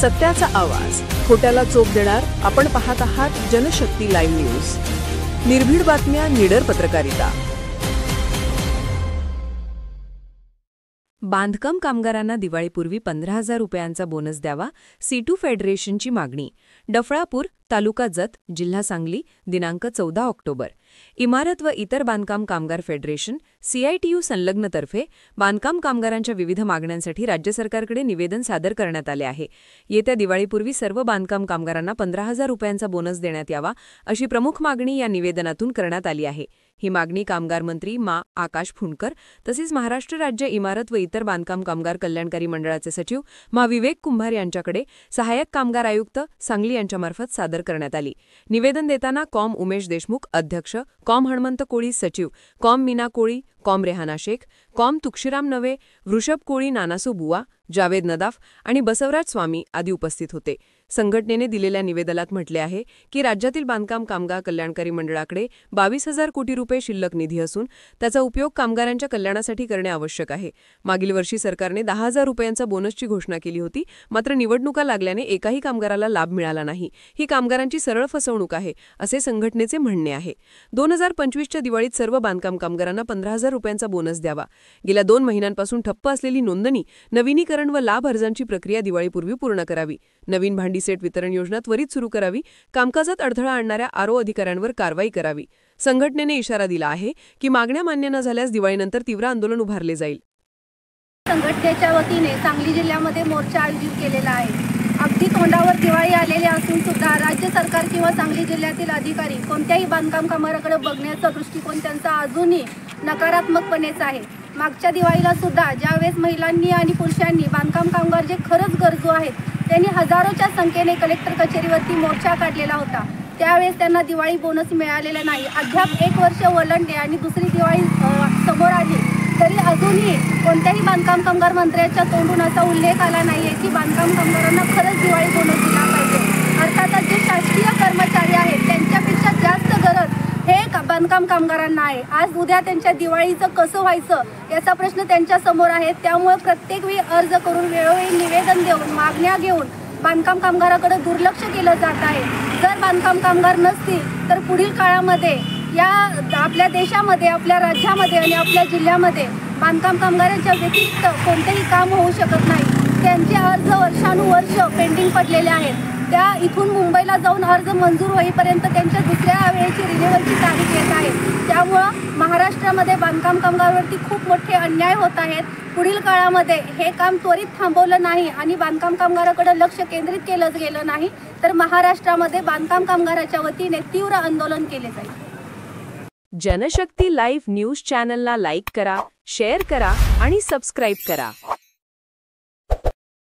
सत्याचा आवाज, खोट्याला चोप देणार. आपण पाहत आहात जनशक्ती लाईव्ह न्यूज. निर्भीड बातम्या, निडर पत्रकारिता. बांधकाम कामगारांना दिवाळीपूर्वी 15,000 रुपयांचा बोनस द्यावा, C2 फेडरेशनची मागणी. डफळापूर, तालुका जत, जिल्हा सांगली, दिनांक 14 ऑक्टोबर. इमारत व इतर बांधकाम कामगार फेडरेशन CITU संलग्नतर्फे बांधकाम कामगारांच्या विविध मागण्यांसाठी राज्य सरकारकडे निवेदन सादर करण्यात आले आहे. येत्या दिवाळीपूर्वी सर्व बांधकाम कामगारांना 15,000 रुपयांचा बोनस देण्यात यावा, अशी प्रमुख मागणी या निवेदनातून करण्यात आली आहे. ही मागणी कामगार मंत्री आकाश फुंडकर तसेच महाराष्ट्र राज्य इमारत व इतर बांधकाम कामगार कल्याणकारी मंडळाचे सचिव विवेक कुंभार यांच्याकडे सहाय्यक कामगार आयुक्त सांगली यांच्यामार्फत सादर करण्यात आली. निवेदन देताना उमेश देशमुख अध्यक्ष, हणमंत कोळी सचिव, मीना कोळी, रेहाना शेख, तुक्षीराम नवे, वृषभ कोळी, नानासू बुवा, जावेद नदाफ आणि बसवराज स्वामी आदी उपस्थित होते. संघटनेने दिलेल्या निवेदनात म्हटले आहे की राज्यातील बांधकाम कामगार कल्याणकारी मंडळाकडे 22,000 कोटी रुपये शिल्लक निधी असून त्याचा उपयोग कामगारांच्या कल्याणासाठी करणे आवश्यक आहे. मागील वर्षी सरकारने 10,000 रुपयांचा बोनसची घोषणा केली होती, मात्र निवडणुका लागल्याने एकाही कामगाराला लाभ मिळाला नाही. ही कामगारांची सरळ फसवणूक आहे, असे संघटनेचे म्हणणे आहे. 2025च्या दिवाळीत सर्व बांधकाम कामगारांना 15,000 रुपयांचा बोनस द्यावा. गेल्या 2 महिन्यांपासून ठप्प असलेली नोंदणी, नवीनीकरण व लाभ अर्जांची प्रक्रिया दिवाळीपूर्वी पूर्ण करावी. नवीन भांडी सेट वितरण योजना त्वरित सुरू करावी. कामकाजात अडथळा आणणाऱ्या आरो अधिकाऱ्यांवर कारवाई करावी. संघटनेने इशारा दिला आहे की मागण्या मान्य न झाल्यास दिवाळीनंतर तीव्र आंदोलन उभारले जाईल. संघटनेच्या वतीने सांगली जिल्ह्यामध्ये मोर्चा आयोजित केलेला आहे. अगदी तोंडावर दिवाळी आलेली असून सुद्धा राज्य सरकार किंवा सांगली जिल्ह्यातील अधिकारी कोणत्याही बांधकाम कामगाराकडे बघण्याचा दृष्टिकोन त्यांचा अजूनही नकारात्मकपणेच आहे. मागच्या दिवाळीला सुद्धा ज्यावेळेस महिलांनी आणि पुरुषांनी बांधकाम कामगार जे खरंच गरजू आहेत त्यांनी हजारोच्या संख्येने कलेक्टर कचेरीवरती मोर्चा काढलेला होता. त्यावेळेस त्यांना दिवाळी बोनस मिळालेला नाही. अद्याप 1 वर्ष ओलांडले आणि दुसरी दिवाळी समोर आली तरी अजूनही कोणत्याही बांधकाम कामगार मंत्र्याच्या तोंडून असा उल्लेख आला नाहीये की बांधकाम कामगारांना खरंच दिवाळी बोनस दिला पाहिजे. अर्थातच जे शासकीय कर्मचारी आहेत त्यांच्यापेक्षा जास्त गरज हे बांधकाम कामगारांना आहे. आज उद्या त्यांच्या दिवाळीचं कसं व्हायचं याचा प्रश्न त्यांच्या समोर आहे. त्यामुळे प्रत्येक वेळी अर्ज करून वेळोवेळी निवेदन देऊन मागण्या घेऊन बांधकाम कामगाराकडे दुर्लक्ष केलं जात आहे. जर बांधकाम कामगार नसतील तर पुढील काळामध्ये या आपल्या देशामध्ये, आपल्या राज्यामध्ये आणि आपल्या जिल्ह्यामध्ये बांधकाम कामगारांच्या व्यतिरिक्त कोणतेही काम होऊ शकत नाही. त्यांचे अर्ज वर्षानुवर्ष पेंडिंग पडलेले आहेत. त्या इथून मुंबईला जाऊन अर्ज मंजूर होईपर्यंत त्यांच्या दुसऱ्या वेळेची रिन्युअलची तारीख येत आहे. त्यामुळं महाराष्ट्रामध्ये बांधकाम कामगारांवरती खूप मोठे अन्याय होत आहेत. पुढील काळामध्ये हे काम त्वरित थांबवलं नाही आणि बांधकाम कामगाराकडे लक्ष केंद्रित केलं गेलं नाही तर महाराष्ट्रामध्ये बांधकाम कामगाराच्या वतीने तीव्र आंदोलन केले जाईल. जनशक्ती लाईव्ह न्यूज चॅनलला लाईक करा, शेअर करा आणि सबस्क्राईब करा.